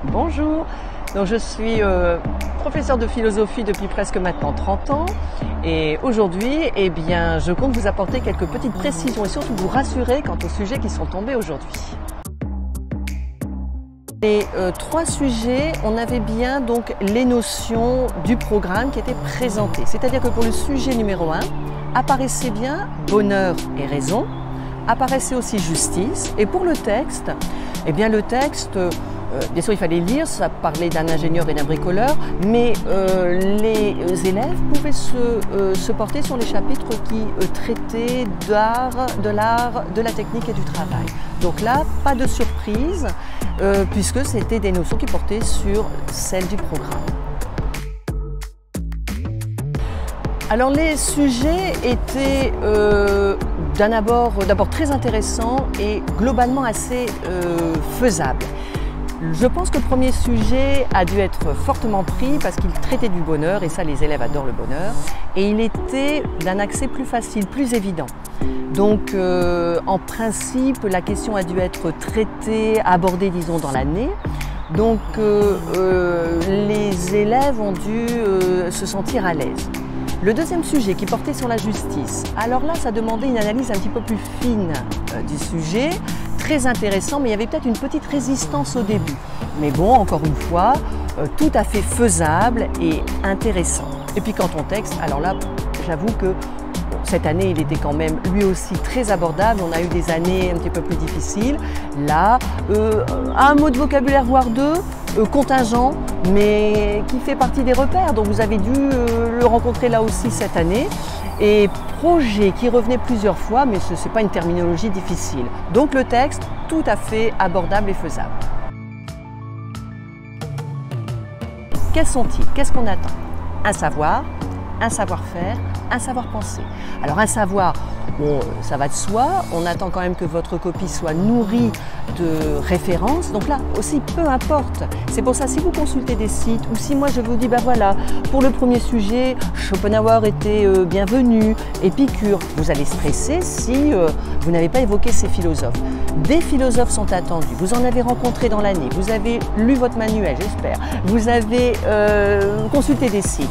Bonjour, donc je suis professeur de philosophie depuis presque maintenant 30 ans et aujourd'hui je compte vous apporter quelques petites précisions et surtout vous rassurer quant aux sujets qui sont tombés aujourd'hui. Les trois sujets, on avait bien donc les notions du programme qui étaient présentées, c'est-à-dire que pour le sujet numéro 1 apparaissait bien bonheur et raison, apparaissait aussi justice et pour le texte, bien sûr, il fallait lire, ça parlait d'un ingénieur et d'un bricoleur, mais les élèves pouvaient se porter sur les chapitres qui traitaient de l'art, de la technique et du travail. Donc là, pas de surprise, puisque c'était des notions qui portaient sur celles du programme. Alors les sujets étaient d'abord très intéressants et globalement assez faisables. Je pense que le premier sujet a dû être fortement pris parce qu'il traitait du bonheur, et ça les élèves adorent le bonheur, et il était d'un accès plus facile, plus évident. Donc en principe, la question a dû être traitée, abordée disons dans l'année. Donc les élèves ont dû se sentir à l'aise. Le deuxième sujet qui portait sur la justice, alors là ça demandait une analyse un petit peu plus fine du sujet, très intéressant, mais il y avait peut-être une petite résistance au début. Mais bon, encore une fois, tout à fait faisable et intéressant. Et puis quant au texte, alors là, j'avoue que cette année, il était quand même lui aussi très abordable. On a eu des années un petit peu plus difficiles. Là, un mot de vocabulaire, voire deux, contingent, mais qui fait partie des repères. Donc vous avez dû le rencontrer là aussi cette année. Et projet qui revenait plusieurs fois, mais ce n'est pas une terminologie difficile. Donc le texte, tout à fait abordable et faisable. Quels sont-ils? Qu'est-ce qu'on attend? Un savoir, un savoir-faire, un savoir-penser. Alors un savoir, bon, ça va de soi, on attend quand même que votre copie soit nourrie de références, donc là aussi peu importe. C'est pour ça, si vous consultez des sites ou si moi je vous dis, voilà, pour le premier sujet, Schopenhauer était bienvenu, Épicure, vous allez stresser si vous n'avez pas évoqué ces philosophes. Des philosophes sont attendus, vous en avez rencontré dans l'année, vous avez lu votre manuel, j'espère, vous avez consulté des sites.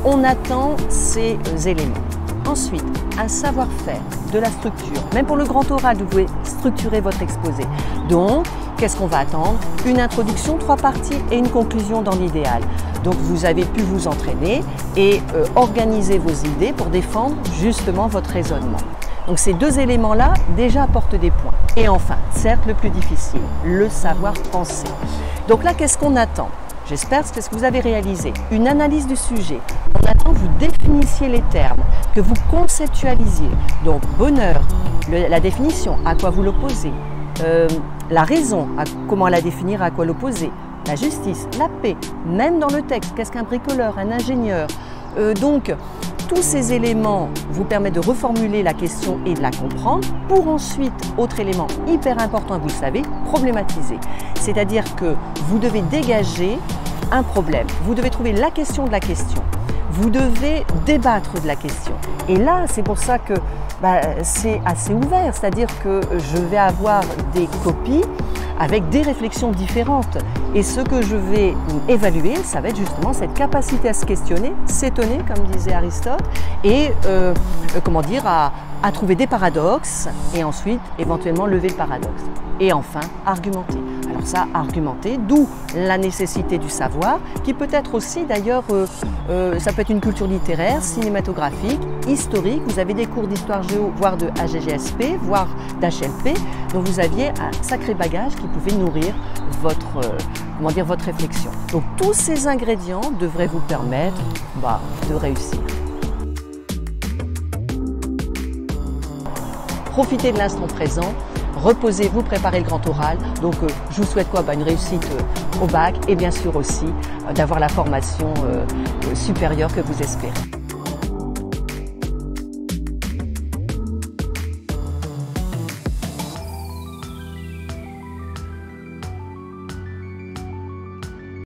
On attend ces éléments. Ensuite, un savoir-faire, de la structure. Même pour le grand oral, vous pouvez structurer votre exposé. Donc, qu'est-ce qu'on va attendre? Une introduction, 3 parties et une conclusion dans l'idéal. Donc, vous avez pu vous entraîner et organiser vos idées pour défendre justement votre raisonnement. Donc, ces deux éléments-là déjà apportent des points. Et enfin, certes le plus difficile, le savoir-penser. Donc là, qu'est-ce qu'on attend? J'espère que c'est ce que vous avez réalisé. Une analyse du sujet. On attend que vous définissiez les termes, que vous conceptualisiez. Donc bonheur, la définition, à quoi vous l'opposez. La raison, comment la définir, à quoi l'opposer. La justice, la paix, même dans le texte, qu'est-ce qu'un bricoleur, un ingénieur. Donc tous ces éléments vous permettent de reformuler la question et de la comprendre pour ensuite, autre élément hyper important, vous le savez, problématiser. C'est-à-dire que vous devez dégager un problème, vous devez trouver la question de la question, vous devez débattre de la question. Et là, c'est pour ça que c'est assez ouvert, c'est-à-dire que je vais avoir des copies avec des réflexions différentes. Et ce que je vais évaluer, ça va être justement cette capacité à se questionner, s'étonner, comme disait Aristote, et à trouver des paradoxes, et ensuite, éventuellement, lever le paradoxe. Et enfin, argumenter. Alors ça, argumenter, d'où la nécessité du savoir, qui peut être aussi, d'ailleurs, ça peut être une culture littéraire, cinématographique, historique. Vous avez des cours d'histoire géo, voire de HGGSP, voire d'HLP. Donc vous aviez un sacré bagage qui pouvait nourrir votre réflexion. Donc tous ces ingrédients devraient vous permettre de réussir. Profitez de l'instant présent, reposez-vous, préparez le grand oral. Donc je vous souhaite quoi? Une réussite au bac et bien sûr aussi d'avoir la formation supérieure que vous espérez.